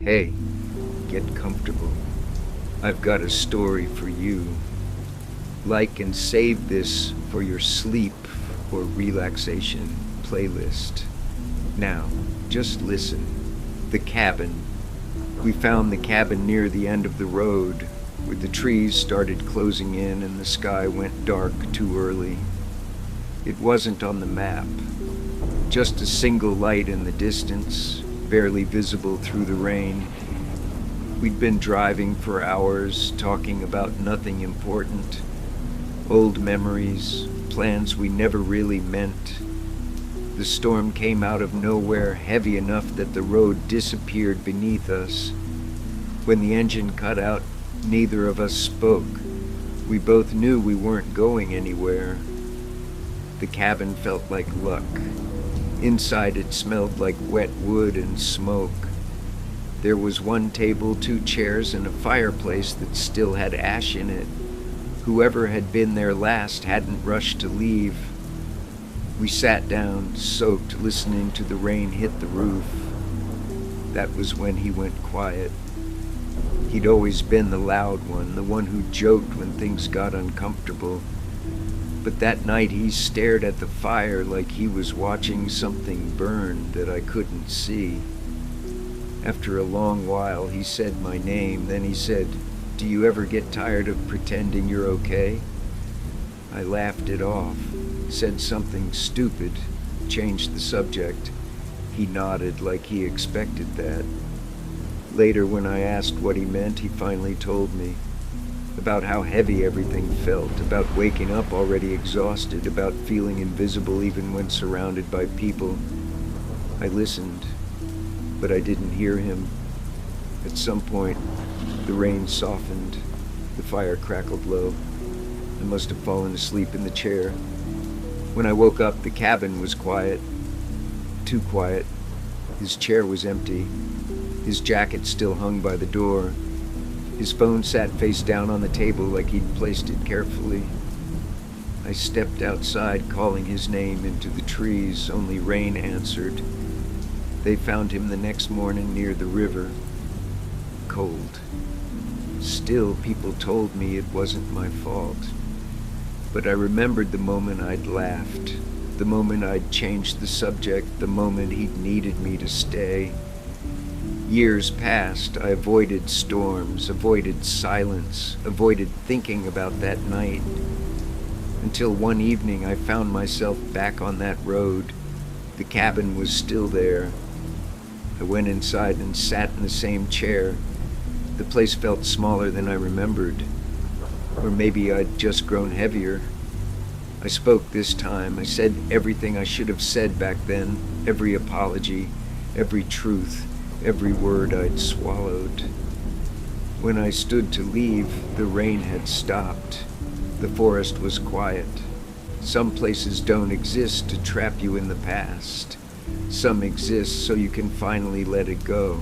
Hey, get comfortable. I've got a story for you. Like and save this for your sleep or relaxation playlist. Now, just listen. The cabin. We found the cabin near the end of the road, where the trees started closing in and the sky went dark too early. It wasn't on the map. Just a single light in the distance, barely visible through the rain. We'd been driving for hours, talking about nothing important. Old memories, plans we never really meant. The storm came out of nowhere, heavy enough that the road disappeared beneath us. When the engine cut out, neither of us spoke. We both knew we weren't going anywhere. The cabin felt like luck. Inside it smelled like wet wood and smoke. There was one table, 2 chairs, and a fireplace that still had ash in it. Whoever had been there last hadn't rushed to leave. We sat down, soaked, listening to the rain hit the roof. That was when he went quiet. He'd always been the loud one, the one who joked when things got uncomfortable. But that night he stared at the fire like he was watching something burn that I couldn't see. After a long while he said my name, then he said, "Do you ever get tired of pretending you're okay?" I laughed it off, said something stupid, changed the subject. He nodded like he expected that. Later, when I asked what he meant, he finally told me. About how heavy everything felt, about waking up already exhausted, about feeling invisible even when surrounded by people. I listened, but I didn't hear him. At some point, the rain softened, the fire crackled low. I must have fallen asleep in the chair. When I woke up, the cabin was quiet. Too quiet. His chair was empty. His jacket still hung by the door. His phone sat face down on the table like he'd placed it carefully. I stepped outside, calling his name into the trees. Only rain answered. They found him the next morning near the river. Cold. Still, people told me it wasn't my fault. But I remembered the moment I'd laughed, the moment I'd changed the subject, the moment he'd needed me to stay. Years passed. I avoided storms, avoided silence, avoided thinking about that night. Until one evening I found myself back on that road. The cabin was still there. I went inside and sat in the same chair. The place felt smaller than I remembered. Or maybe I'd just grown heavier. I spoke this time. I said everything I should have said back then, every apology, every truth. Every word I'd swallowed. When I stood to leave, the rain had stopped. The forest was quiet. Some places don't exist to trap you in the past. Some exist so you can finally let it go.